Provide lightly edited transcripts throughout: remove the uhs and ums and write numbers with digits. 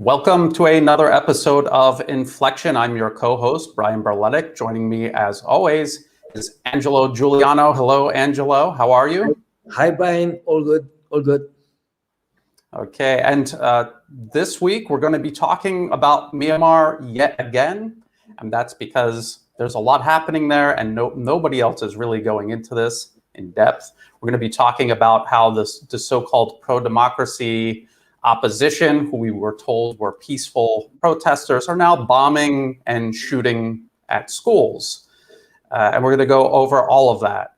Welcome to another episode of Inflection. I'm your co-host, Brian Berletic. Joining me, as always, is Angelo Giuliano. Hello, Angelo. How are you? Hi, Brian. All good. All good. Okay. And this week, we're going to be talking about Myanmar yet again. And that's because there's a lot happening there, and nobody else is really going into this in depth. We're going to be talking about how the so-called pro-democracy opposition, who we were told were peaceful protesters, are now bombing and shooting at schools. And we're going to go over all of that.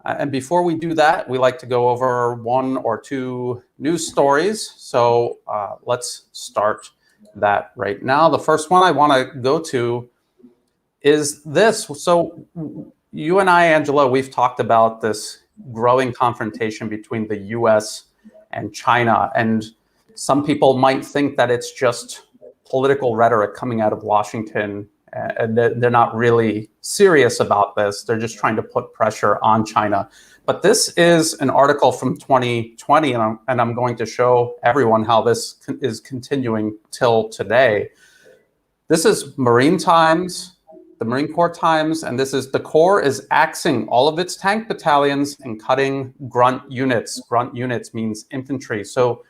And before we do that, we like to go over one or two news stories. So let's start that right now. The first one I want to go to is this. So you and I, Angelo, we've talked about this growing confrontation between the US and China. And some people might think that it's just political rhetoric coming out of Washington, and they're not really serious about this. They're just trying to put pressure on China. But this is an article from 2020, and I'm going to show everyone how this is continuing till today. This is Marine Times, the Marine Corps Times, and this is: the Corps is axing all of its tank battalions and cutting grunt units. Grunt units means infantry. So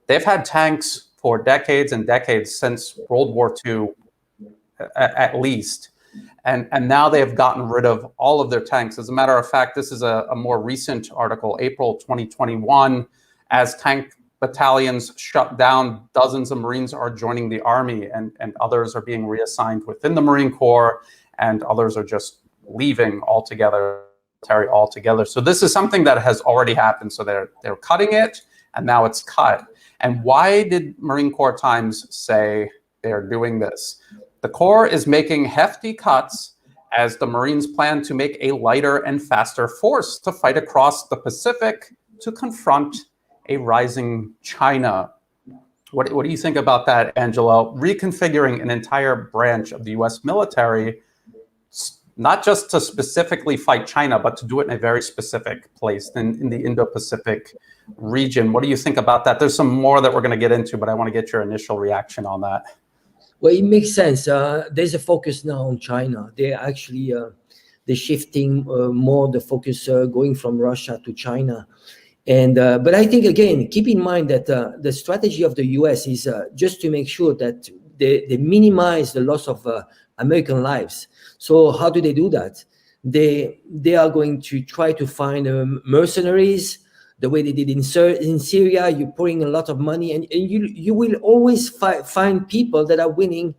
they've had tanks for decades and decades, since World War II, at least. And now they have gotten rid of all of their tanks. As a matter of fact, this is a more recent article, April 2021. As tank battalions shut down, dozens of Marines are joining the Army, and others are being reassigned within the Marine Corps, and others are just leaving altogether. So this is something that has already happened. So they're cutting it, and now it's cut. And why did Marine Corps Times say they're doing this? The Corps is making hefty cuts as the Marines plan to make a lighter and faster force to fight across the Pacific to confront a rising China. What do you think about that, Angelo? Reconfiguring an entire branch of the US military, not just to specifically fight China, but to do it in a very specific place in the Indo-Pacific region. What do you think about that? There's some more that we're going to get into, but I want to get your initial reaction on that. Well, it makes sense. There's a focus now on China. They're actually they're shifting more the focus going from Russia to China. And but I think, again, keep in mind that the strategy of the US is just to make sure that they minimize the loss of American lives. So how do they do that? They are going to try to find mercenaries, the way they did in Syria. You're pouring a lot of money, and you will always find people that are willing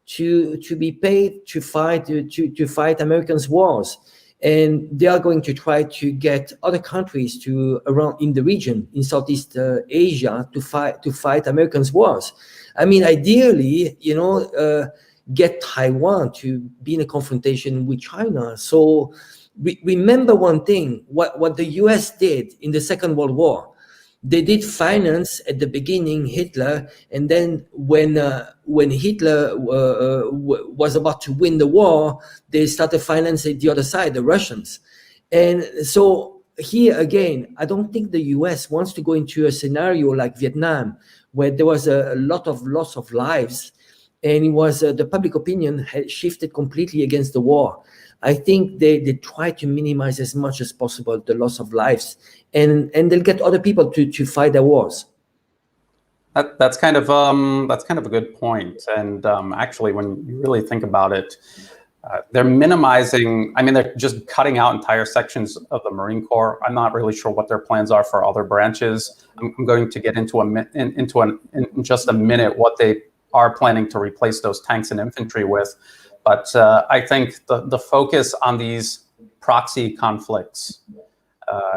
to be paid to fight Americans' wars. And they are going to try to get other countries to around in the region, in Southeast Asia, to fight Americans' wars. I mean, ideally, get Taiwan to be in a confrontation with China. So remember one thing: what the US did in the Second World War. They did finance at the beginning Hitler, and then when Hitler was about to win the war, they started financing the other side, the Russians. And so here again, I don't think the US wants to go into a scenario like Vietnam, where there was a lot of loss of lives, and it was the public opinion had shifted completely against the war. I think they try to minimize as much as possible the loss of lives, and they'll get other people to fight their wars. That's kind of a good point. And actually, when you really think about it, they're minimizing. I mean, they're just cutting out entire sections of the Marine Corps. I'm not really sure what their plans are for other branches. I'm going to get into in just a minute what they are planning to replace those tanks and infantry with. But I think the focus on these proxy conflicts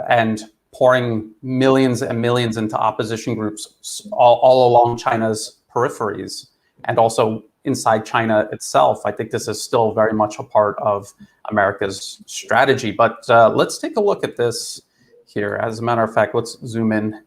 and pouring millions and millions into opposition groups all along China's peripheries and also inside China itself, I think this is still very much a part of America's strategy. But let's take a look at this here. As a matter of fact, let's zoom in.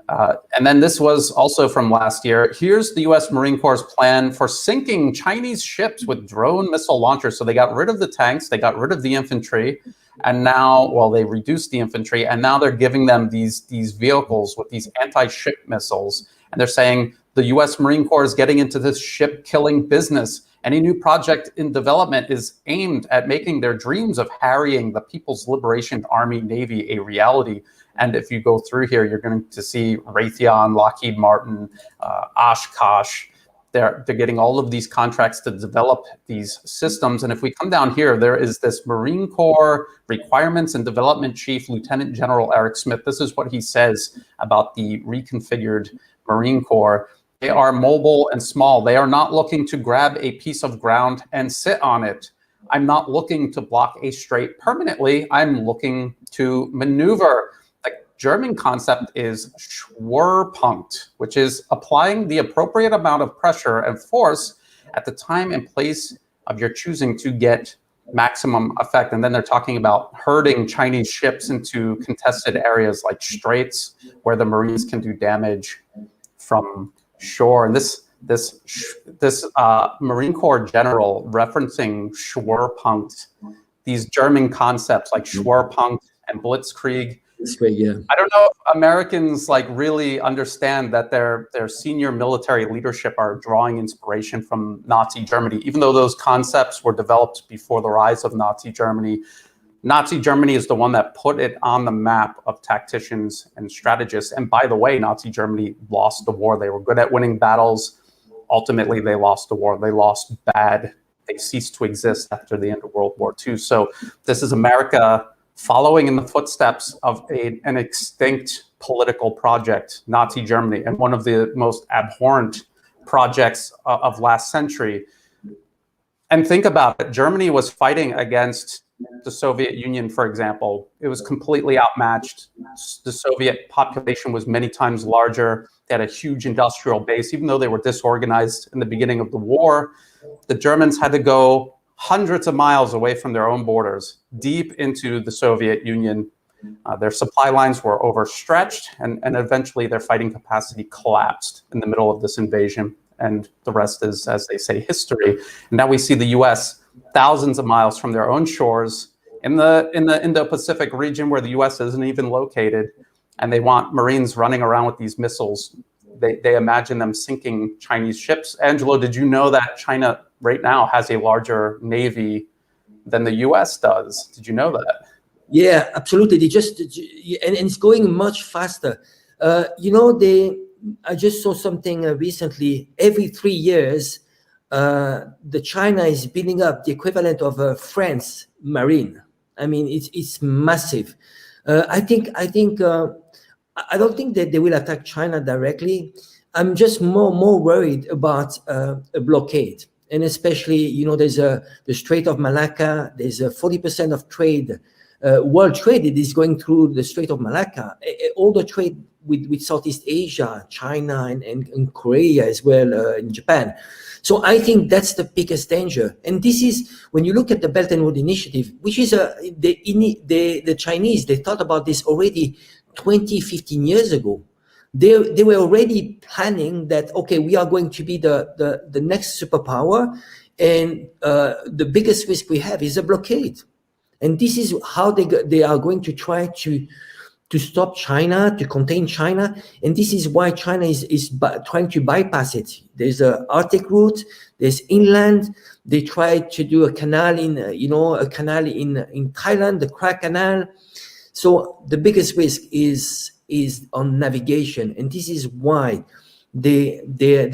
And then this was also from last year. Here's the US Marine Corps' plan for sinking Chinese ships with drone missile launchers. So they got rid of the tanks, they got rid of the infantry, and now, well, they reduced the infantry, and now they're giving them these vehicles with these anti-ship missiles. And they're saying The US Marine Corps is getting into this ship killing business. Any new project in development is aimed at making their dreams of harrying the People's Liberation Army Navy a reality. And if you go through here, you're going to see Raytheon, Lockheed Martin, Oshkosh. They're getting all of these contracts to develop these systems. And if we come down here, there is this Marine Corps Requirements and Development Chief, Lieutenant General Eric Smith. This is what he says about the reconfigured Marine Corps. They are mobile and small. They are not looking to grab a piece of ground and sit on it. I'm not looking to block a strait permanently. I'm looking to maneuver. The German concept is Schwerpunkt, which is applying the appropriate amount of pressure and force at the time and place of your choosing to get maximum effect. And then they're talking about herding Chinese ships into contested areas like straits where the Marines can do damage from shore. And this Marine Corps general referencing Schwerpunkt, these German concepts like Schwerpunkt and Blitzkrieg. That's great, yeah. I don't know if Americans like really understand that their senior military leadership are drawing inspiration from Nazi Germany, even though those concepts were developed before the rise of Nazi Germany. Nazi Germany is the one that put it on the map of tacticians and strategists. And by the way, Nazi Germany lost the war. They were good at winning battles. Ultimately, they lost the war. They lost bad. They ceased to exist after the end of World War II. So this is America following in the footsteps of an extinct political project, Nazi Germany, and one of the most abhorrent projects of last century. And think about it. Germany was fighting against the Soviet Union, for example. It was completely outmatched. The Soviet population was many times larger. They had a huge industrial base. Even though they were disorganized in the beginning of the war, the Germans had to go hundreds of miles away from their own borders, deep into the Soviet Union. Their supply lines were overstretched, and eventually their fighting capacity collapsed in the middle of this invasion. And the rest is, as they say, history. And now we see the US thousands of miles from their own shores in the Indo-Pacific region where the US isn't even located. And they want Marines running around with these missiles. They imagine them sinking Chinese ships. Angelo, did you know that China right now has a larger Navy than the US does? Did you know that? Yeah, absolutely. They just, and it's going much faster. I just saw something recently. Every 3 years, the China is building up the equivalent of a France Marine. I mean, it's massive. I don't think that they will attack China directly. I'm just more worried about a blockade, and especially there's the Strait of Malacca. There's 40% of trade, world trade. It is going through the Strait of Malacca. All the trade with Southeast Asia, China, and Korea as well, in Japan. So I think that's the biggest danger. And this is, when you look at the Belt and Road Initiative, which is the Chinese, they thought about this already 20, 15 years ago. They were already planning that, okay, we are going to be the next superpower, and the biggest risk we have is a blockade. And this is how they are going to try to stop China, to contain China. And this is why China is trying to bypass it. There's an Arctic route, there's inland. They tried to do a canal in Thailand, the Kra Canal. So the biggest risk is on navigation. And this is why they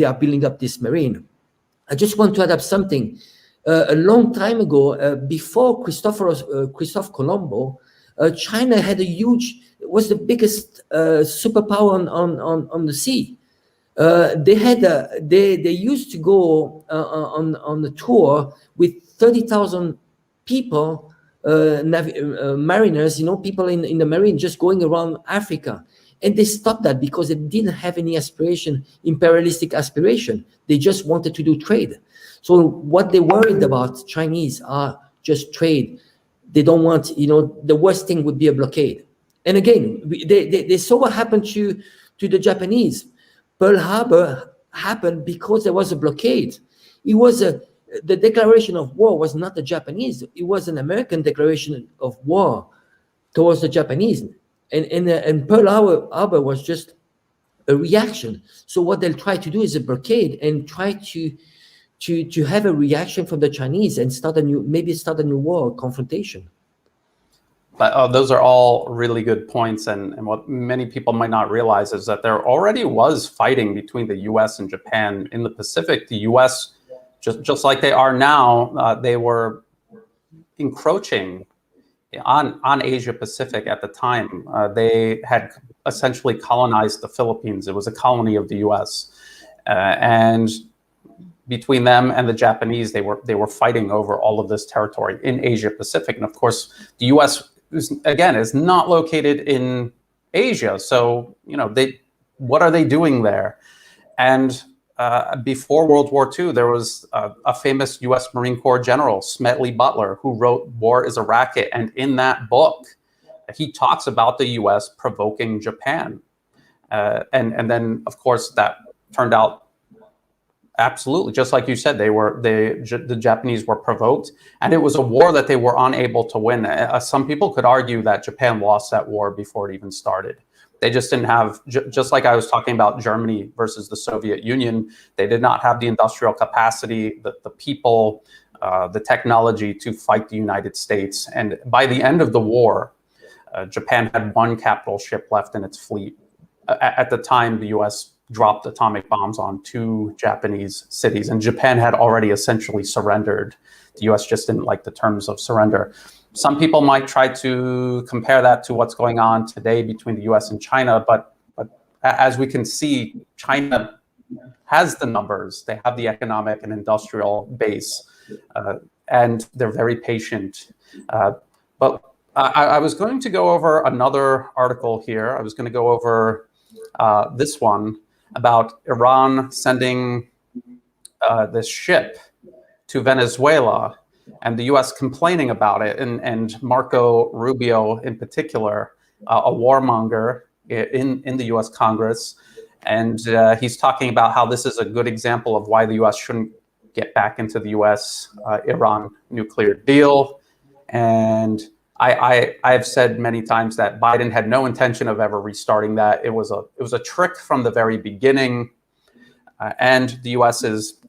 are building up this marine. I just want to add up something. A long time ago, before Christophe Colombo, China had was the biggest superpower on the sea. They used to go on a tour with 30,000 people, mariners, people in the marine, just going around Africa. And they stopped that because they didn't have any imperialistic aspiration. They just wanted to do trade. So what they worried about, Chinese, are just trade. They don't want, the worst thing would be a blockade. And again, they saw what happened to the Japanese. Pearl Harbor happened because there was a blockade. It was the declaration of war was not the Japanese. It was an American declaration of war towards the Japanese. And Pearl Harbor was just a reaction. So what they'll try to do is a blockade and try to have a reaction from the Chinese and maybe start a new war, confrontation. But those are all really good points, and what many people might not realize is that there already was fighting between the U.S. and Japan in the Pacific. The U.S., just like they are now, they were encroaching on Asia Pacific at the time. They had essentially colonized the Philippines. It was a colony of the U.S. And between them and the Japanese, they were fighting over all of this territory in Asia Pacific. And of course, the U.S. is not located in Asia. So, what are they doing there? And before World War II, there was a famous U.S. Marine Corps general, Smedley Butler, who wrote War is a Racket. And in that book, he talks about the U.S. provoking Japan. And then, of course, that turned out absolutely, just like you said, the Japanese were provoked, and it was a war that they were unable to win. Some people could argue that Japan lost that war before it even started. They just didn't have, just like I was talking about Germany versus the Soviet Union, they did not have the industrial capacity, the people, the technology to fight the United States. And by the end of the war, Japan had one capital ship left in its fleet. At the time, the U.S. dropped atomic bombs on 2 Japanese cities, and Japan had already essentially surrendered. The U.S. just didn't like the terms of surrender. Some people might try to compare that to what's going on today between the U.S. and China, but as we can see, China has the numbers, they have the economic and industrial base, and they're very patient. But I was going to go over another article here. I was going to go over this one about Iran sending this ship to Venezuela and the U.S. complaining about it, and Marco Rubio in particular, a warmonger in the U.S. Congress, and he's talking about how this is a good example of why the U.S. shouldn't get back into the U.S.-Iran nuclear deal. And I've said many times that Biden had no intention of ever restarting that. It was a trick from the very beginning, and the U.S. is,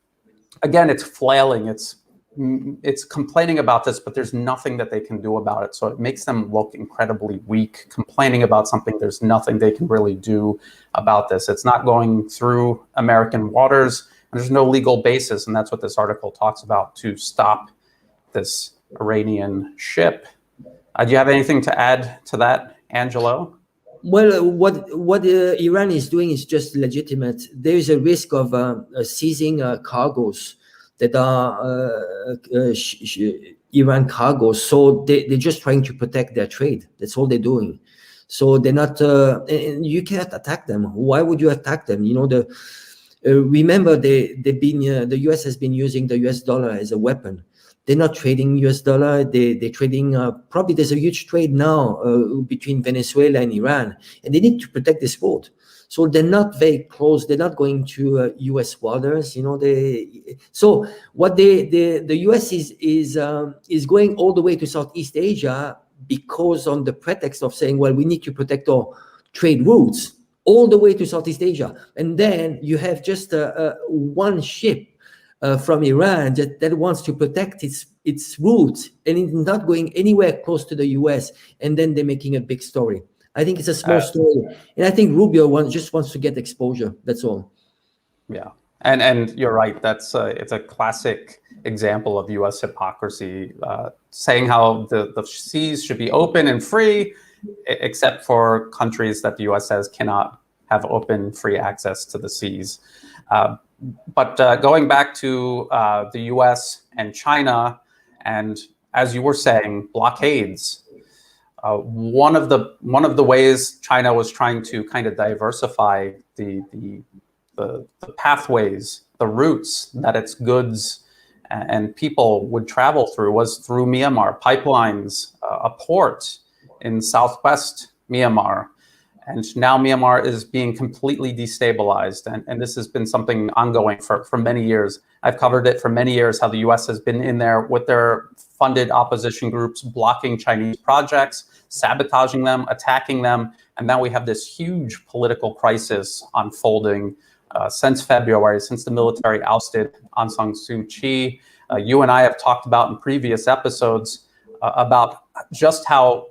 again, it's flailing. It's complaining about this, but there's nothing that they can do about it. So it makes them look incredibly weak. Complaining about something, there's nothing they can really do about this. It's not going through American waters, and there's no legal basis, and that's what this article talks about, to stop this Iranian ship. Do you have anything to add to that, Angelo? Well, what Iran is doing is just legitimate. There is a risk of seizing cargoes that are Iran cargoes. So they're just trying to protect their trade. That's all they're doing. So they're not, and you can't attack them. Why would you attack them? Remember, the US has been using the US dollar as a weapon. They're not trading US dollar. They're trading, probably there's a huge trade now between Venezuela and Iran, and they need to protect this port. So they're not very close. They're not going to US waters. So what the US is going all the way to Southeast Asia, because on the pretext of saying, well, we need to protect our trade routes all the way to Southeast Asia. And then you have just one ship from Iran that wants to protect its routes, and it's not going anywhere close to the US, and then they're making a big story. I think it's a small story, and I think Rubio just wants to get exposure. That's all. Yeah, and you're right. That's it's a classic example of U.S. hypocrisy, saying how the seas should be open and free, except for countries that the U.S. says cannot have open, free access to the seas. But going back to the U.S. and China, and as you were saying, blockades. One of the ways China was trying to kind of diversify the pathways, the routes that its goods and people would travel through was through Myanmar, pipelines, a port in southwest Myanmar. And now Myanmar is being completely destabilized. And this has been something ongoing for many years. I've covered it for many years, how the US has been in there with their funded opposition groups, blocking Chinese projects, sabotaging them, attacking them. And now we have this huge political crisis unfolding since February, since the military ousted Aung San Suu Kyi. You and I have talked about in previous episodes about just how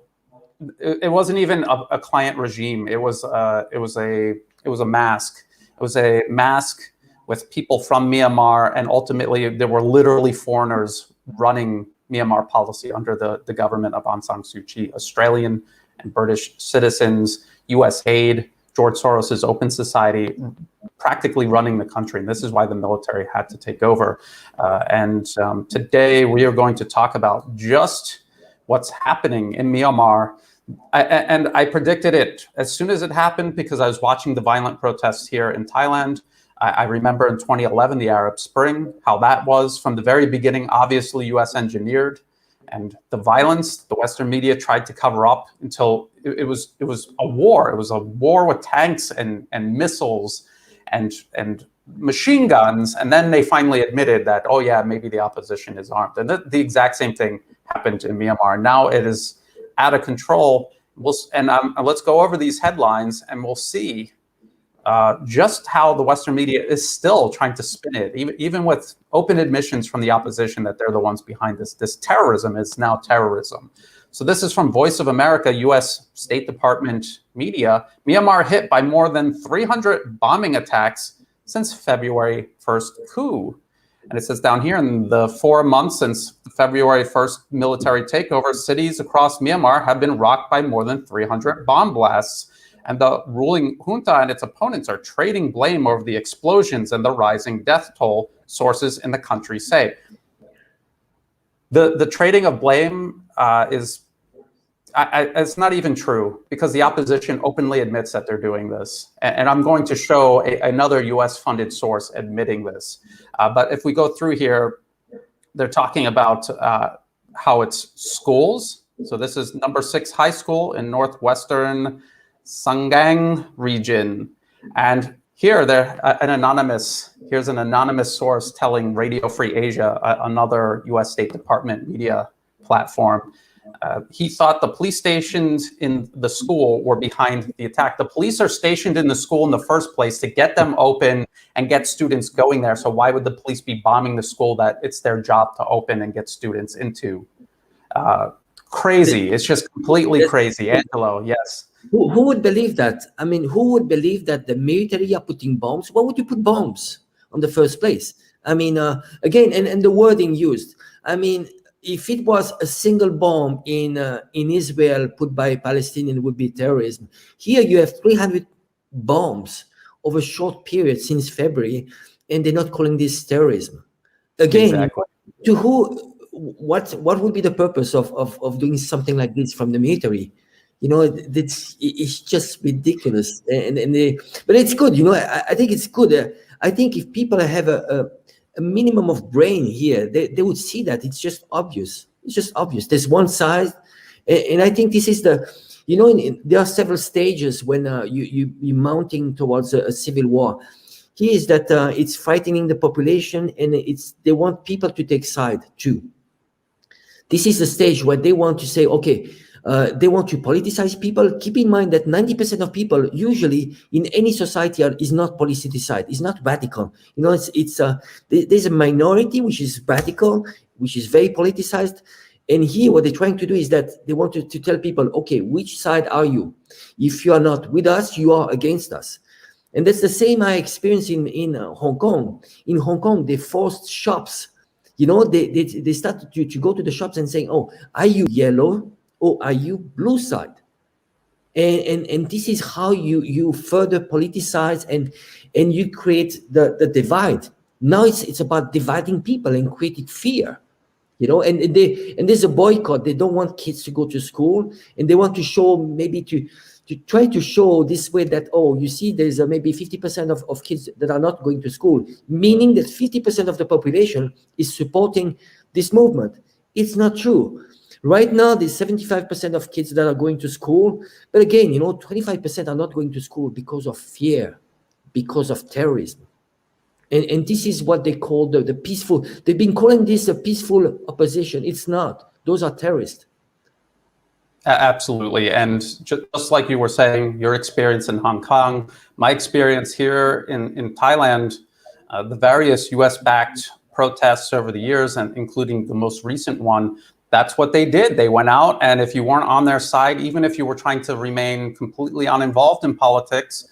it wasn't even a client regime. It was a mask. It was a mask with people from Myanmar, and ultimately there were literally foreigners running Myanmar policy under the government of Aung San Suu Kyi, Australian and British citizens, US aid, George Soros's Open Society, practically running the country. And this is why the military had to take over. Today we are going to talk about just what's happening in Myanmar. And I predicted it as soon as it happened because I was watching the violent protests here in Thailand. I remember in 2011, the Arab Spring, how that was from the very beginning, obviously US engineered. And the violence, the Western media tried to cover up until it was a war. It was a war with tanks and missiles and machine guns. And then they finally admitted that, oh yeah, maybe the opposition is armed. And the exact same thing happened in Myanmar. Now it is out of control. Let's go over these headlines and we'll see just how the Western media is still trying to spin it, even with open admissions from the opposition that they're the ones behind this. This terrorism is now terrorism. So this is from Voice of America, US State Department media. Myanmar hit by more than 300 bombing attacks since February 1st coup. And it says down here, in the 4 months since the February 1st military takeover, cities across Myanmar have been rocked by more than 300 bomb blasts. And the ruling junta and its opponents are trading blame over the explosions and the rising death toll, sources in the country say. The trading of blame it's not even true, because the opposition openly admits that they're doing this. And I'm going to show another US-funded source admitting this. But if we go through here, they're talking about how it's schools. So this is number 6 high school in northwestern Sangang region. And here here's an anonymous source telling Radio Free Asia, another US State Department media platform, he thought the police stations in the school were behind the attack. The police are stationed in the school in the first place to get them open and get students going there. So why would the police be bombing the school that it's their job to open and get students into? Crazy. It's just completely crazy. Angelo, yes. Who would believe that? I mean, who would believe that the military are putting bombs? Why would you put bombs on the first place? I mean, again, and the wording used. I mean, if it was a single bomb in Israel put by a Palestinian, it would be terrorism. Here you have 300 bombs over a short period since February, and they're not calling this terrorism. Again, exactly. To who? What would be the purpose of doing something like this from the military? You know, it's just ridiculous. But it's good. You know, I think it's good. I think if people have a minimum of brain here, they would see that it's just obvious. It's just obvious. There's one side, and I think this is the, you know, there are several stages when you're mounting towards a civil war. Here is that it's frightening the population, and they want people to take side too. This is the stage where they want to say, okay, they want to politicize people. Keep in mind that 90% of people usually in any society is not politicized, is not radical. You know, there's a minority which is radical, which is very politicized. And here what they're trying to do is that they want to tell people, okay, which side are you? If you are not with us, you are against us. And that's the same I experienced in Hong Kong. In Hong Kong, they forced shops. You know, they started to go to the shops and saying, oh, are you yellow? Or are you blue side? And this is how you further politicize and you create the divide. Now it's about dividing people and creating fear, you know. And there's a boycott. They don't want kids to go to school, and they want to show, maybe to try to show this way that, oh, you see, there's maybe 50% of kids that are not going to school, meaning that 50% of the population is supporting this movement. It's not true. Right now, there's 75% of kids that are going to school. But again, 25% are not going to school because of fear, because of terrorism. And this is what they call the peaceful. They've been calling this a peaceful opposition. It's not. Those are terrorists. Absolutely. And just like you were saying, your experience in Hong Kong, my experience here in Thailand, the various US-backed protests over the years, and including the most recent one, that's what they did. They went out, and if you weren't on their side, even if you were trying to remain completely uninvolved in politics,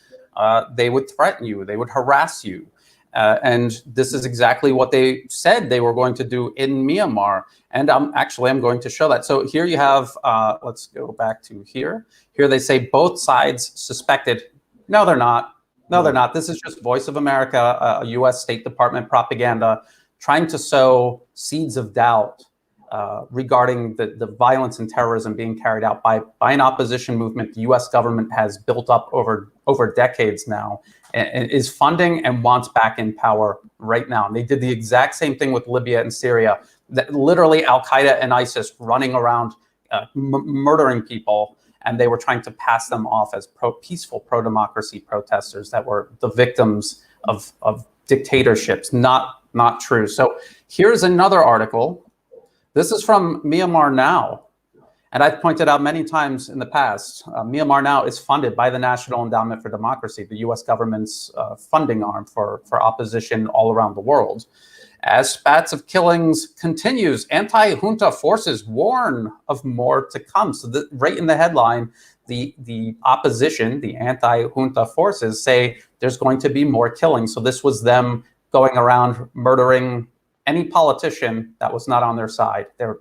they would threaten you, they would harass you. And this is exactly what they said they were going to do in Myanmar. And I'm going to show that. So here you have, let's go back to here. Here they say both sides suspected. No, they're not. No, they're not. This is just Voice of America, a US State Department propaganda, trying to sow seeds of doubt regarding the violence and terrorism being carried out by an opposition movement the US government has built up over decades now, and is funding and wants back in power right now. And they did the exact same thing with Libya and Syria. Literally Al-Qaeda and ISIS running around murdering people, and they were trying to pass them off as peaceful pro-democracy protesters that were the victims of dictatorships. Not true. So here's another article. This is from Myanmar Now. And I've pointed out many times in the past, Myanmar Now is funded by the National Endowment for Democracy, the US government's funding arm for opposition all around the world. As spats of killings continues, anti-junta forces warn of more to come. So right in the headline, the opposition, the anti-junta forces say there's going to be more killings. So this was them going around murdering any politician that was not on their side. They're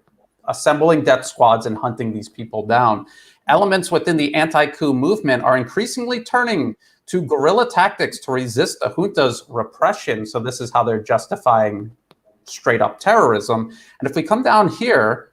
assembling death squads and hunting these people down. Elements within the anti-coup movement are increasingly turning to guerrilla tactics to resist the junta's repression. So this is how they're justifying straight up terrorism. And if we come down here,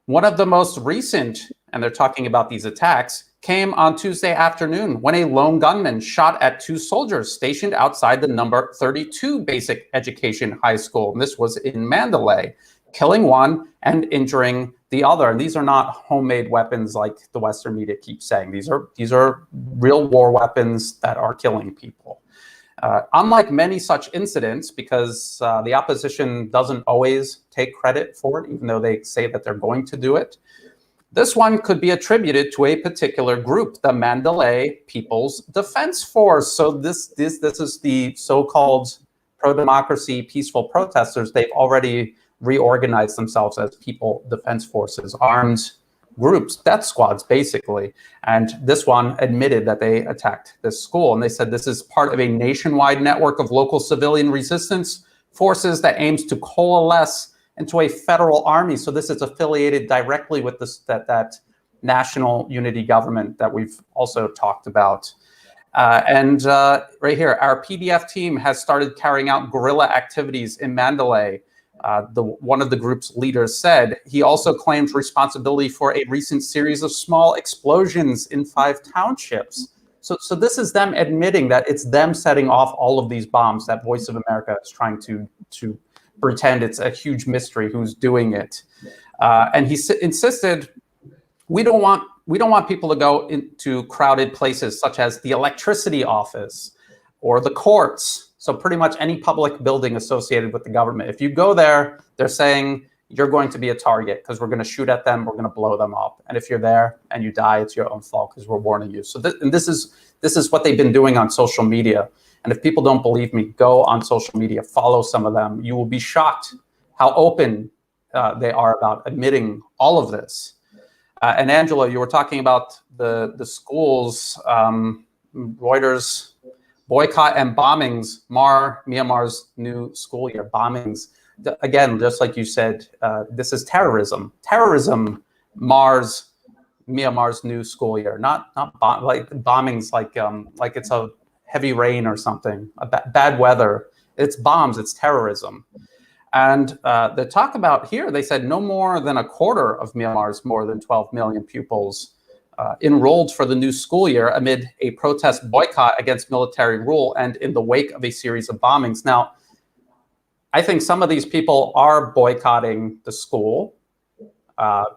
one of the most recent, and they're talking about these attacks, came on Tuesday afternoon when a lone gunman shot at two soldiers stationed outside the number 32 basic education high school. And this was in Mandalay, killing one and injuring the other. And these are not homemade weapons like the Western media keeps saying. These are real war weapons that are killing people. Unlike many such incidents, because the opposition doesn't always take credit for it, even though they say that they're going to do it, this one could be attributed to a particular group, the Mandalay People's Defense Force. So this is the so-called pro-democracy peaceful protesters. They've already reorganized themselves as People Defense Forces, armed groups, death squads, basically. And this one admitted that they attacked this school. And they said this is part of a nationwide network of local civilian resistance forces that aims to coalesce into a federal army. So this is affiliated directly with that national unity government that we've also talked about. Right here, our PDF team has started carrying out guerrilla activities in Mandalay. One of the group's leaders said he also claims responsibility for a recent series of small explosions in 5 townships. So this is them admitting that it's them setting off all of these bombs that Voice of America is trying to pretend it's a huge mystery who's doing it. And he insisted, we don't want people to go into crowded places such as the electricity office or the courts. So pretty much any public building associated with the government. If you go there, they're saying you're going to be a target because we're going to shoot at them, we're going to blow them up. And if you're there and you die, it's your own fault because we're warning you. So this is what they've been doing on social media. And if people don't believe me, go on social media, follow some of them. You will be shocked how open they are about admitting all of this. And Angelo, you were talking about the schools, Reuters boycott and bombings mar Myanmar's new school year. Bombings, again, just like you said, this is terrorism. Terrorism mars Myanmar's new school year. Not like bombings, like it's a heavy rain or something, bad weather. It's bombs. It's terrorism. And they talk about here, they said no more than a quarter of Myanmar's more than 12 million pupils enrolled for the new school year amid a protest boycott against military rule and in the wake of a series of bombings. Now, I think some of these people are boycotting the school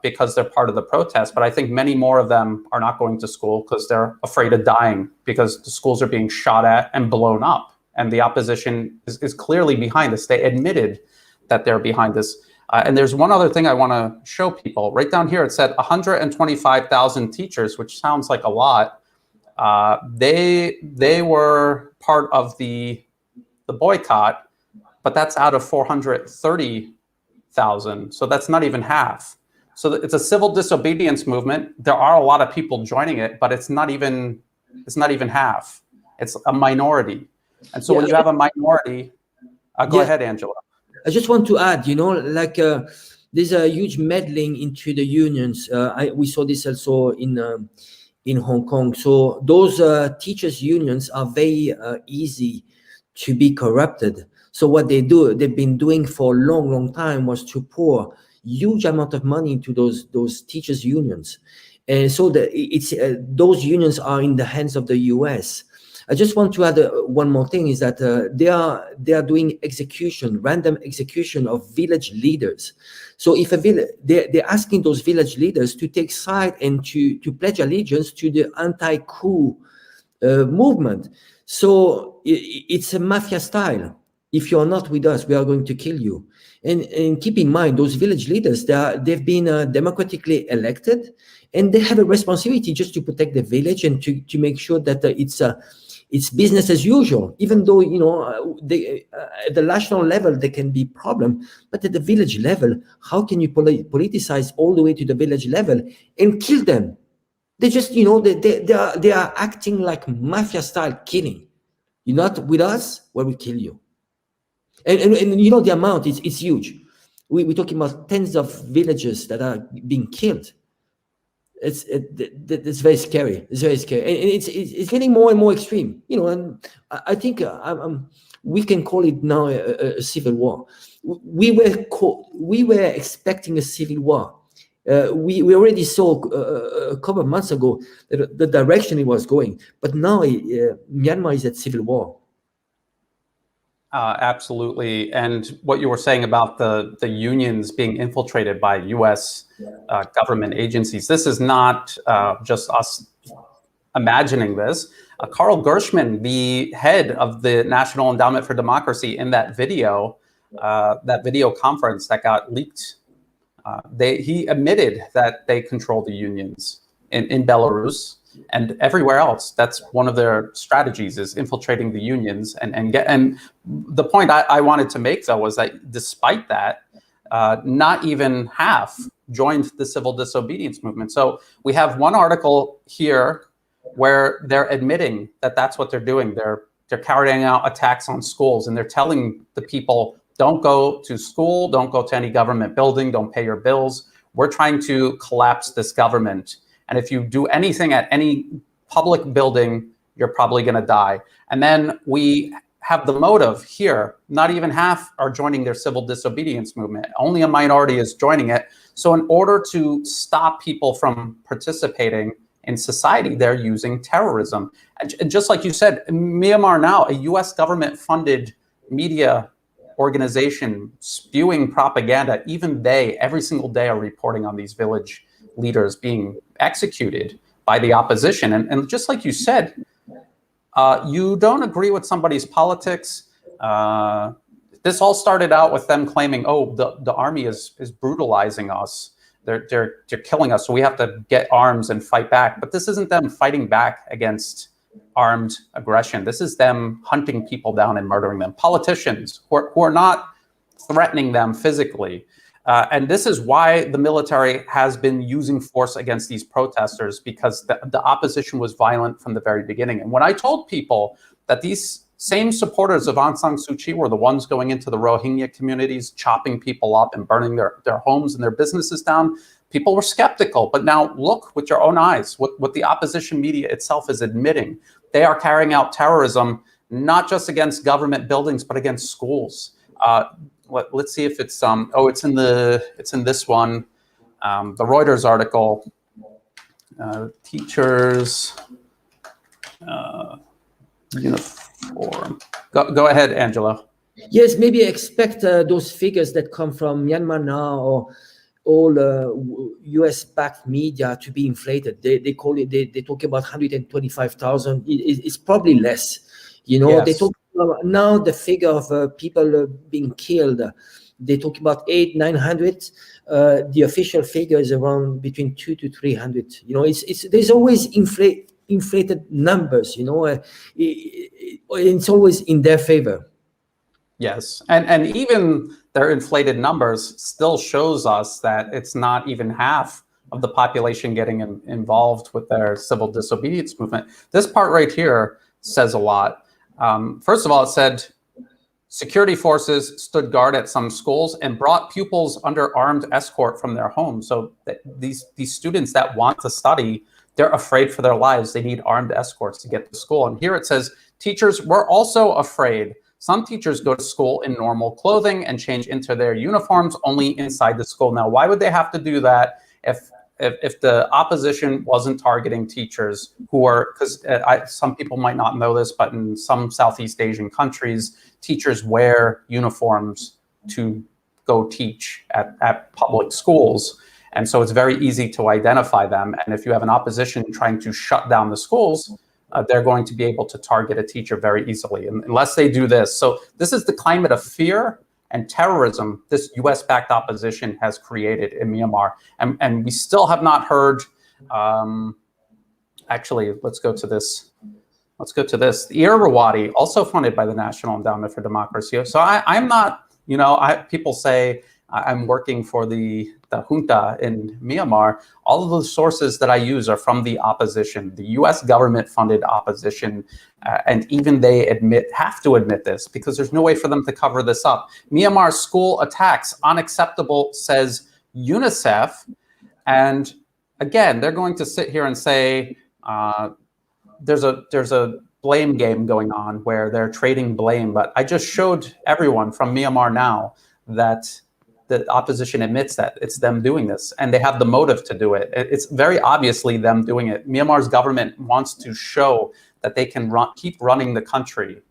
because they're part of the protest. But I think many more of them are not going to school because they're afraid of dying, because the schools are being shot at and blown up. And the opposition is clearly behind this. They admitted that they're behind this. And there's one other thing I want to show people. Right down here, it said 125,000 teachers, which sounds like a lot. They were part of the boycott, but that's out of 430,000. So that's not even half. So it's a civil disobedience movement. There are a lot of people joining it, but it's not even half. It's a minority. And so when you have a minority, go ahead, Angelo. I just want to add, like there's a huge meddling into the unions. We saw this also in Hong Kong. So those teachers' unions are very easy to be corrupted. So what they've been doing for a long, long time was to pour huge amount of money into those teachers' unions. And so those unions are in the hands of the US. I just want to add one more thing, is that they are doing random execution of village leaders. So if they're asking those village leaders to take side and to pledge allegiance to the anti-coup movement. So it's a mafia style. If you're not with us, we are going to kill you. And keep in mind, those village leaders, they've been democratically elected, and they have a responsibility just to protect the village and to make sure that it's business as usual, even though, at the national level, there can be problem, but at the village level, how can you politicize all the way to the village level and kill them? They just, they are acting like mafia style killing. You're not with us, well, we kill you. And the amount, it's huge. We're talking about tens of villages that are being killed. It's very scary. It's very scary, and it's getting more and more extreme. And I think we can call it now a civil war. We were expecting a civil war. We already saw a couple of months ago the direction it was going, but now Myanmar is at civil war. Absolutely. And what you were saying about the unions being infiltrated by U.S. Government agencies, this is not just us imagining this. Carl Gershman, the head of the National Endowment for Democracy, in that video conference that got leaked, he admitted that they control the unions in Belarus and everywhere else. That's one of their strategies, is infiltrating the unions. And the point I wanted to make, though, was that despite that, not even half joined the civil disobedience movement. So we have one article here where they're admitting that that's what they're doing. They're carrying out attacks on schools, and they're telling the people, don't go to school, don't go to any government building, don't pay your bills. We're trying to collapse this government. And if you do anything at any public building, you're probably going to die. And then we have the motive here. Not even half are joining their civil disobedience movement. Only a minority is joining it. So in order to stop people from participating in society, they're using terrorism. And just like you said, Myanmar Now, a US government-funded media organization spewing propaganda, even they, every single day, are reporting on these village leaders being executed by the opposition. And just like you said, you don't agree with somebody's politics. This all started out with them claiming, oh, the army is brutalizing us. They're killing us, so we have to get arms and fight back. But this isn't them fighting back against armed aggression. This is them hunting people down and murdering them. Politicians who are not threatening them physically. And this is why the military has been using force against these protesters, because the opposition was violent from the very beginning. And when I told people that these same supporters of Aung San Suu Kyi were the ones going into the Rohingya communities, chopping people up and burning their homes and their businesses down, people were skeptical. But now look with your own eyes what the opposition media itself is admitting. They are carrying out terrorism, not just against government buildings, but against schools. Let's see if it's it's in this one, the Reuters article. Teachers uniform. Go ahead, Angelo. Yes, maybe expect those figures that come from Myanmar Now all US-backed media to be inflated. They call it. They talk about 125,000. It's probably less. You know, Yes. they talk about now the figure of people being killed. They talk about 800-900. The official figure is around between 200 to 300. You know, there's always inflated numbers. You know, it's always in their favor. Yes, and even their inflated numbers still shows us that it's not even half of the population getting involved with their civil disobedience movement. This part right here says a lot. First of all, it said security forces stood guard at some schools and brought pupils under armed escort from their homes. So these students that want to study, they're afraid for their lives. They need armed escorts to get to school. And here it says, teachers were also afraid. Some teachers go to school in normal clothing and change into their uniforms only inside the school. Now, why would they have to do that if the opposition wasn't targeting teachers who are, because some people might not know this, but in some Southeast Asian countries, teachers wear uniforms to go teach at public schools. And so it's very easy to identify them. And if you have an opposition trying to shut down the schools, they're going to be able to target a teacher very easily, unless they do this. So this is the climate of fear and terrorism this US-backed opposition has created in Myanmar. And we still have not heard, actually, let's go to this. The Irrawaddy, also funded by the National Endowment for Democracy. So I'm not, you know, people say I'm working for the junta in Myanmar. All of the sources that I use are from the opposition, the US government-funded opposition, and even they have to admit this because there's no way for them to cover this up. Myanmar school attacks, unacceptable, says UNICEF. And again, they're going to sit here and say there's a blame game going on where they're trading blame. But I just showed everyone from Myanmar Now that the opposition admits that it's them doing this, and they have the motive to do it. It's very obviously them doing it. Myanmar's government wants to show that they can keep running the country.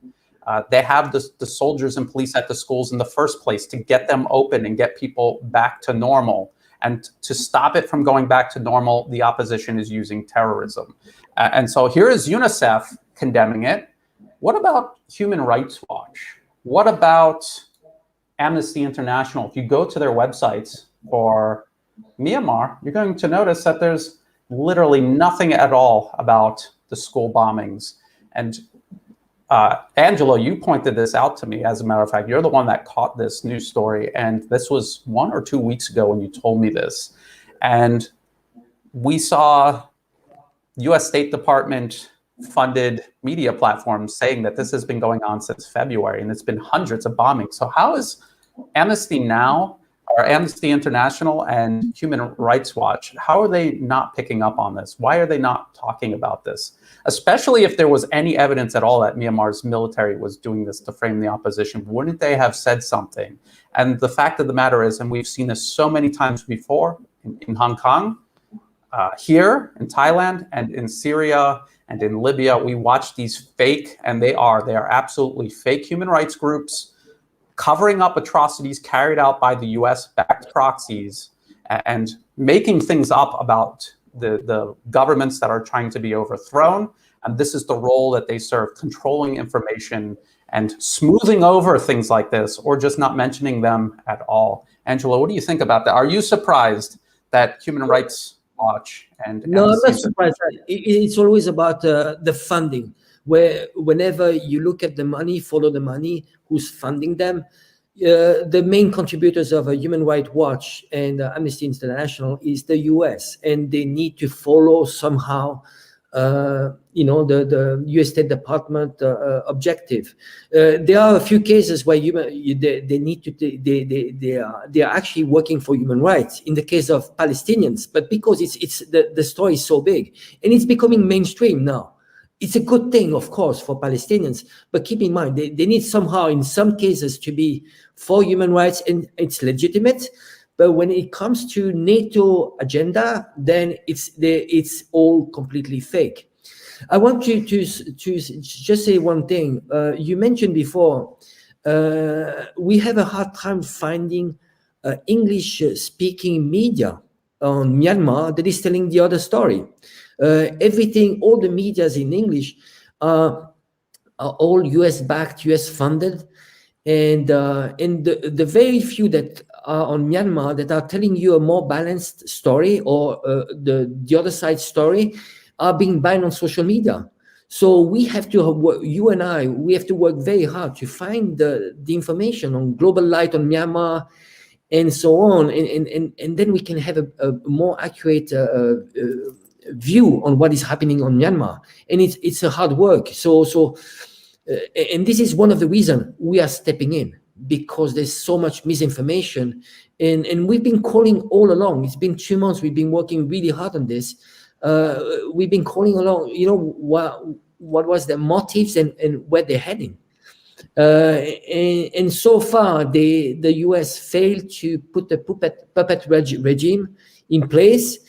They have the soldiers and police at the schools in the first place to get them open and get people back to normal. And to stop it from going back to normal, the opposition is using terrorism. And so here is UNICEF condemning it. What about Human Rights Watch? What about Amnesty International? If you go to their websites for Myanmar, you're going to notice that there's literally nothing at all about the school bombings. And Angelo, you pointed this out to me. As a matter of fact, you're the one that caught this news story. And this was 1 or 2 weeks ago when you told me this. And we saw US State Department funded media platforms saying that this has been going on since February, and it's been hundreds of bombings. So how is Amnesty Now, or Amnesty International and Human Rights Watch, how are they not picking up on this? Why are they not talking about this? Especially if there was any evidence at all that Myanmar's military was doing this to frame the opposition, wouldn't they have said something? And the fact of the matter is, and we've seen this so many times before in Hong Kong, here in Thailand, and in Syria, and in Libya, we watch these fake, and they are absolutely fake human rights groups covering up atrocities carried out by the US-backed proxies and making things up about the governments that are trying to be overthrown. And this is the role that they serve, controlling information and smoothing over things like this, or just not mentioning them at all. Angelo, what do you think about that? Are you surprised that Human Rights Watch and No, I'm not surprised. It's always about the funding, where whenever you look at the money, follow the money, who's funding them. The main contributors of Human Rights Watch and Amnesty International is the US, and they need to follow somehow the US State Department objective. There are a few cases where they are actually working for human rights in the case of Palestinians, but because the story is so big and it's becoming mainstream now. It's a good thing, of course, for Palestinians, but keep in mind they need somehow in some cases to be for human rights, and it's legitimate. But when it comes to NATO agenda, then it's all completely fake. I want you to just say one thing. You mentioned before, we have a hard time finding English-speaking media on Myanmar that is telling the other story. Everything, all the medias in English are all US-backed, US-funded, and the very few that are on Myanmar that are telling you a more balanced story or the other side story are being banned on social media. So we have to, you and I, we have to work very hard to find the information on Global Light on Myanmar and so on, and then we can have a more accurate view on what is happening on Myanmar. And it's a hard work. And this is one of the reasons we are stepping in, because there's so much misinformation, and we've been calling all along. It's been 2 months. We've been working really hard on this. We've been calling along, what was their motives and where they're heading. And so far, the US failed to put the puppet regime in place,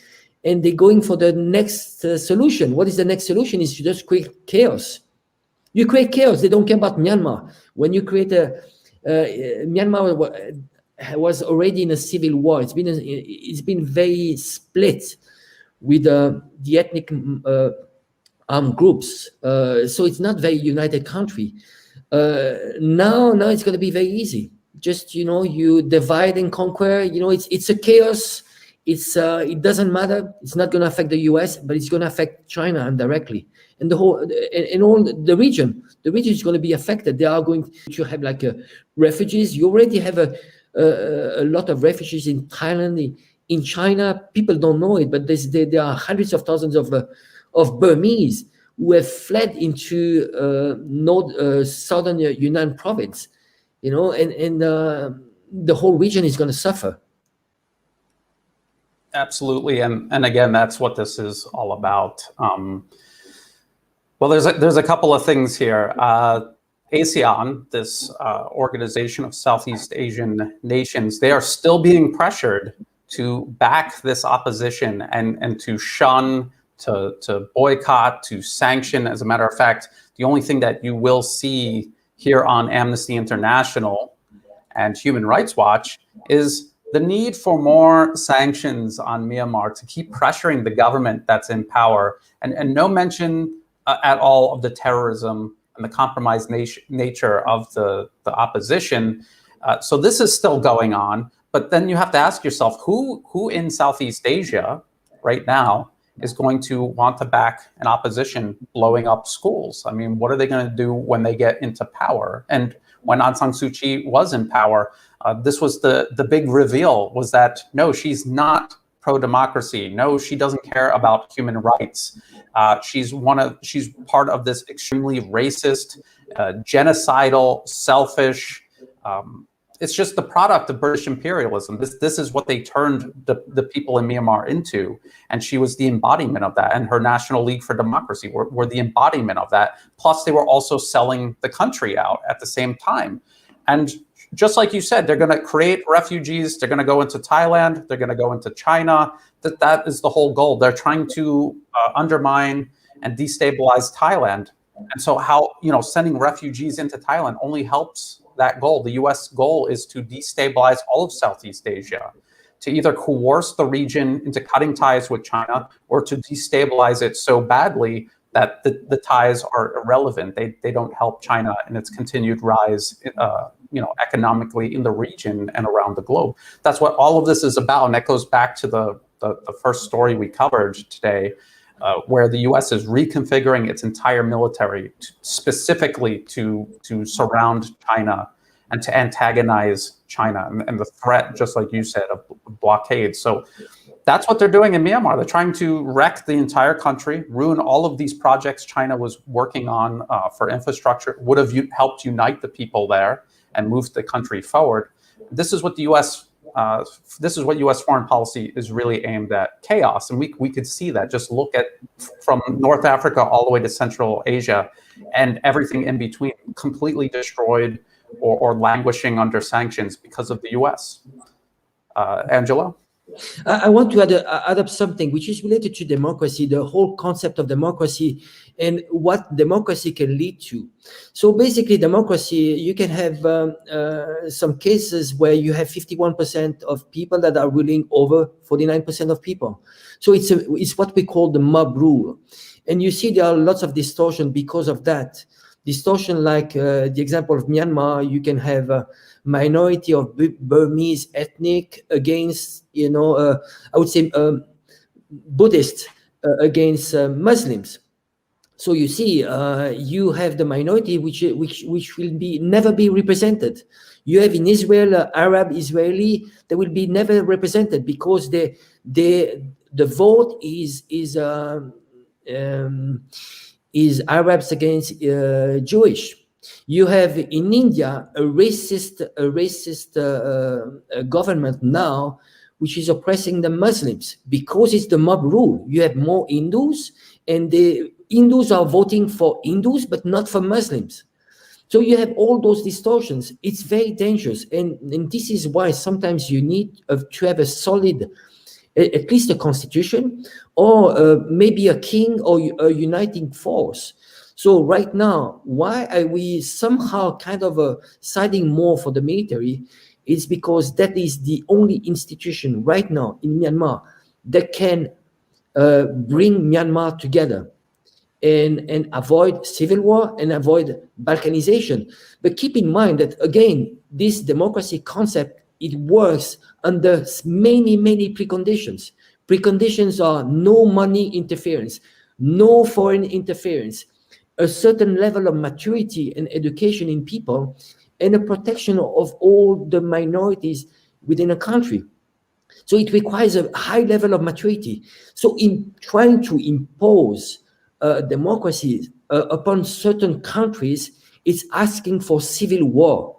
and they're going for the next solution. What is the next solution? Is to just create chaos. You create chaos. They don't care about Myanmar. When you create Myanmar was already in a civil war. It's been very split with the ethnic armed groups. So it's not very united country. Now it's going to be very easy. Just, you divide and conquer. It's a chaos. It doesn't matter. It's not going to affect the US, but it's going to affect China indirectly, and all the region. The region is going to be affected. They are going to have refugees. You already have a lot of refugees in Thailand, in China. People don't know it, but there are hundreds of thousands of Burmese who have fled into southern Yunnan province. And the whole region is going to suffer. Absolutely, and again, that's what this is all about. Well, there's a couple of things here. ASEAN, this organization of Southeast Asian nations, they are still being pressured to back this opposition and to shun, to boycott, to sanction. As a matter of fact, the only thing that you will see here on Amnesty International and Human Rights Watch is the need for more sanctions on Myanmar to keep pressuring the government that's in power, and no mention at all of the terrorism and the compromised nature of the opposition. So this is still going on, but then you have to ask yourself, who in Southeast Asia right now is going to want to back an opposition blowing up schools? I mean, what are they going to do when they get into power? And when Aung San Suu Kyi was in power, this was the big reveal, was that no, she's not pro-democracy. No, she doesn't care about human rights. She's part of this extremely racist, genocidal, selfish. It's just the product of British imperialism. This is what they turned the people in Myanmar into, and she was the embodiment of that. And her National League for Democracy were the embodiment of that. Plus, they were also selling the country out at the same time. And just like you said, they're going to create refugees. They're going to go into Thailand. They're going to go into China. That is the whole goal. They're trying to undermine and destabilize Thailand. And so sending refugees into Thailand only helps that goal. The US goal is to destabilize all of Southeast Asia, to either coerce the region into cutting ties with China or to destabilize it so badly that the ties are irrelevant. They don't help China in its continued rise, economically in the region and around the globe. That's what all of this is about, and that goes back to the first story we covered today, where the U.S. is reconfiguring its entire military specifically to surround China and to antagonize China and the threat, just like you said, of blockade. So that's what they're doing in Myanmar. They're trying to wreck the entire country, ruin all of these projects China was working on for infrastructure, would have helped unite the people there and move the country forward. This is what the U.S. This is what U.S. foreign policy is really aimed at: chaos. And we could see that. Just look at from North Africa all the way to Central Asia and everything in between, completely destroyed or languishing under sanctions because of the U.S. Angelo? I want to add up something which is related to democracy, the whole concept of democracy and what democracy can lead to. So basically, democracy, you can have some cases where you have 51% of people that are ruling over 49% of people. So it's what we call the mob rule. And you see there are lots of distortion because of that. Distortion like the example of Myanmar, you can have a minority of Burmese ethnic against, I would say Buddhists against Muslims. So you see, you have the minority which will never be represented. You have in Israel, Arab Israeli, they will be never represented because the vote is Arabs against Jewish. You have in India a racist government now, which is oppressing the Muslims because it's the mob rule. You have more Hindus, and the Hindus are voting for Hindus, but not for Muslims. So you have all those distortions. It's very dangerous, and this is why sometimes you need to have a solid, at least a constitution, or maybe a king or a uniting force. So right now, why are we somehow kind of siding more for the military? It's because that is the only institution right now in Myanmar that can bring Myanmar together and avoid civil war and avoid balkanization. But keep in mind that, again, this democracy concept, it works under many, many preconditions. Preconditions are no money interference, no foreign interference, a certain level of maturity and education in people, and a protection of all the minorities within a country. So it requires a high level of maturity. So in trying to impose democracy upon certain countries, it's asking for civil war.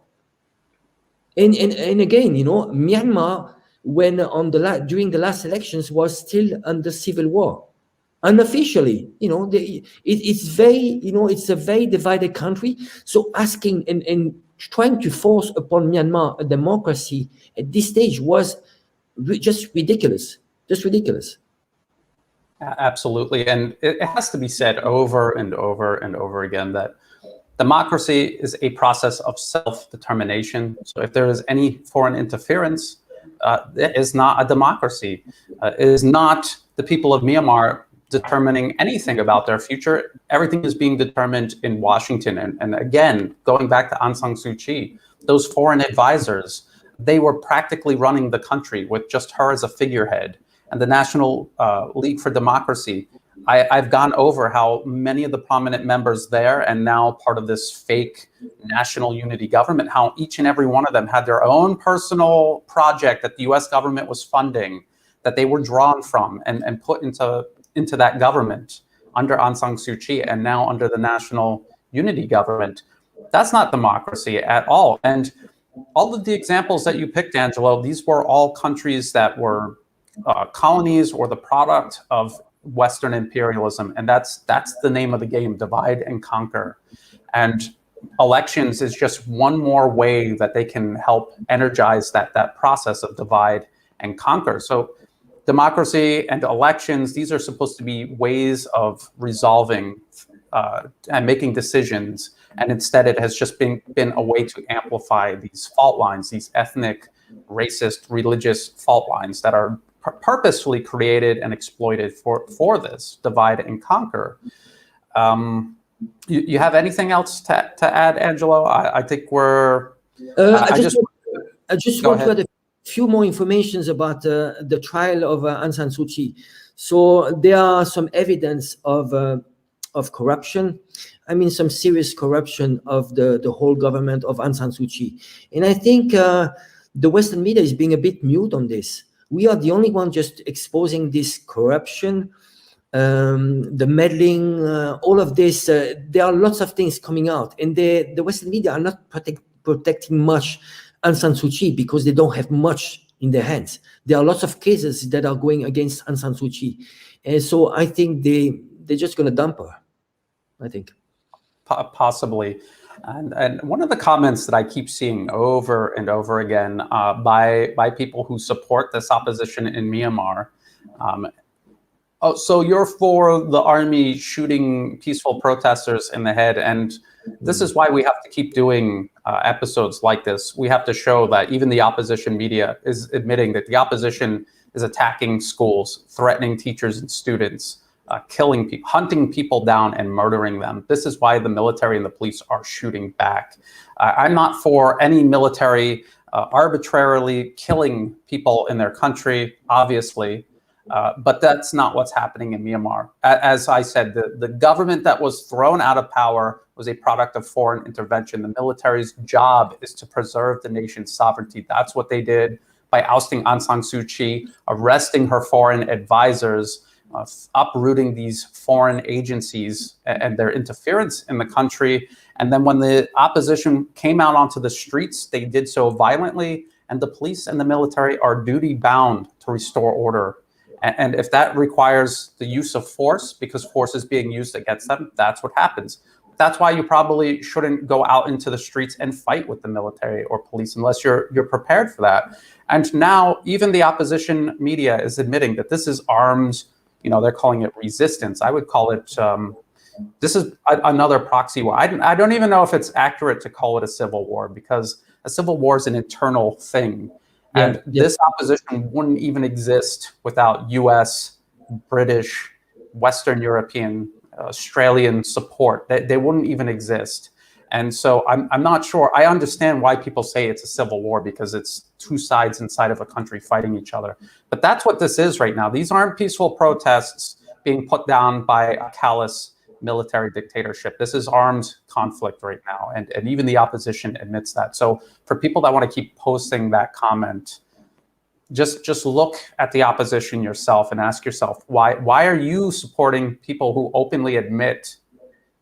And again, Myanmar, when during the last elections, was still under civil war. Unofficially, it's a very divided country. So asking and trying to force upon Myanmar a democracy at this stage was just ridiculous. Absolutely. And it has to be said over and over and over again that democracy is a process of self-determination. So if there is any foreign interference, it is not a democracy. It is not the people of Myanmar determining anything about their future. Everything is being determined in Washington. And again, going back to Aung San Suu Kyi, those foreign advisors, they were practically running the country with just her as a figurehead. And the National League for Democracy, I've gone over how many of the prominent members there and now part of this fake national unity government, how each and every one of them had their own personal project that the US government was funding, that they were drawn from and put into that government under Aung San Suu Kyi and now under the national unity government. That's not democracy at all. And all of the examples that you picked, Angelo, these were all countries that were colonies or the product of Western imperialism. And that's the name of the game, divide and conquer. And elections is just one more way that they can help energize that process of divide and conquer. So democracy and elections, these are supposed to be ways of resolving and making decisions. And instead, it has just been a way to amplify these fault lines, these ethnic, racist, religious fault lines that are purposefully created and exploited for this divide and conquer. You have anything else to add, Angelo? I think we're... I just want to add a few more informations about the trial of Aung San Suu Kyi. So there are some evidence of corruption. I mean, some serious corruption of the whole government of Aung San Suu Kyi. And I think the Western media is being a bit mute on this. We are the only one just exposing this corruption, the meddling, all of this. There are lots of things coming out, and the Western media are not protecting much Aung San Suu Kyi because they don't have much in their hands. There are lots of cases that are going against Aung San Suu Kyi. And so I think they're just going to dump her, I think. Possibly. And one of the comments that I keep seeing over and over again by people who support this opposition in Myanmar, oh, so you're for the army shooting peaceful protesters in the head, and this is why we have to keep doing episodes like this. We have to show that even the opposition media is admitting that the opposition is attacking schools, threatening teachers and students, killing people, hunting people down and murdering them. This is why the military and the police are shooting back. I'm not for any military arbitrarily killing people in their country, obviously, but that's not what's happening in Myanmar. As I said, the government that was thrown out of power was a product of foreign intervention. The military's job is to preserve the nation's sovereignty. That's what they did by ousting Aung San Suu Kyi, arresting her foreign advisors, uprooting these foreign agencies and their interference in the country. And then when the opposition came out onto the streets, they did so violently, and the police and the military are duty bound to restore order. And if that requires the use of force, because force is being used against them, that's what happens. That's why you probably shouldn't go out into the streets and fight with the military or police unless you're prepared for that. And now even the opposition media is admitting that this is armed, they're calling it resistance. I would call it, this is another proxy war. I don't even know if it's accurate to call it a civil war, because a civil war is an internal thing. And this opposition wouldn't even exist without US, British, Western European, Australian support. They wouldn't even exist. And so I'm not sure. I understand why people say it's a civil war, because it's two sides inside of a country fighting each other. But that's what this is right now. These aren't peaceful protests being put down by a callous military dictatorship. This is armed conflict right now. And even the opposition admits that. So for people that want to keep posting that comment, just look at the opposition yourself and ask yourself, why are you supporting people who openly admit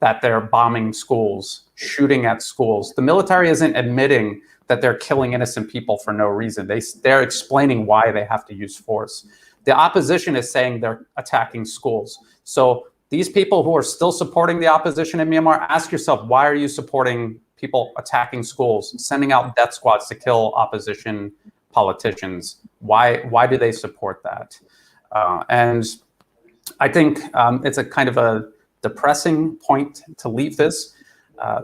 that they're bombing schools, shooting at schools? The military isn't admitting that they're killing innocent people for no reason. They're explaining why they have to use force. The opposition is saying they're attacking schools. So these people who are still supporting the opposition in Myanmar, ask yourself, why are you supporting people attacking schools, sending out death squads to kill opposition politicians? Why do they support that? And I think it's a kind of a depressing point to leave this.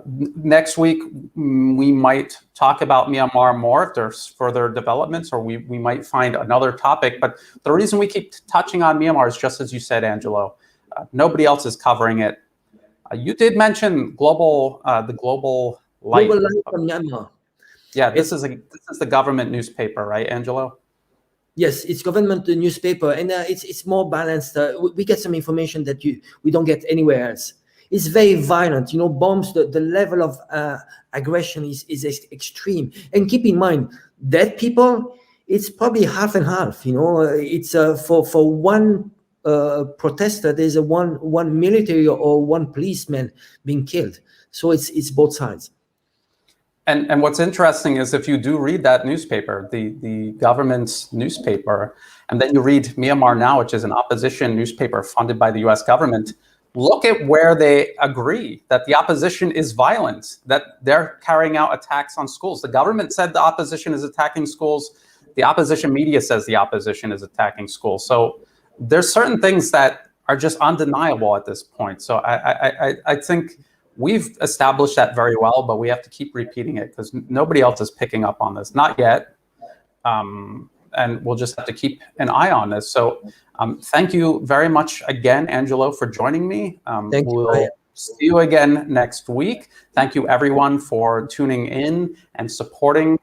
Next week, we might talk about Myanmar more if there's further developments, or we might find another topic. But the reason we keep touching on Myanmar is just as you said, Angelo. Nobody else is covering it. You did mention the global light. Global Light from Myanmar. Yeah, this is the government newspaper, right, Angelo? Yes, it's government newspaper, and it's more balanced. We get some information that we don't get anywhere else. It's very violent, bombs. The level of aggression is extreme. And keep in mind, dead people, it's probably half and half. It's for one protester, there's a one military or one policeman being killed. So it's both sides. And what's interesting is if you do read that newspaper, the government's newspaper, and then you read Myanmar Now, which is an opposition newspaper funded by the US government, look at where they agree that the opposition is violent, that they're carrying out attacks on schools. The government said the opposition is attacking schools. The opposition media says the opposition is attacking schools. So there's certain things that are just undeniable at this point. So I think we've established that very well, but we have to keep repeating it because nobody else is picking up on this, not yet. And we'll just have to keep an eye on this. So thank you very much again, Angelo, for joining me. Thank you. We'll see you again next week. Thank you everyone for tuning in and supporting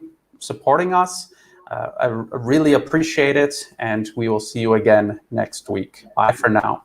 us. I really appreciate it, and we will see you again next week. Bye for now.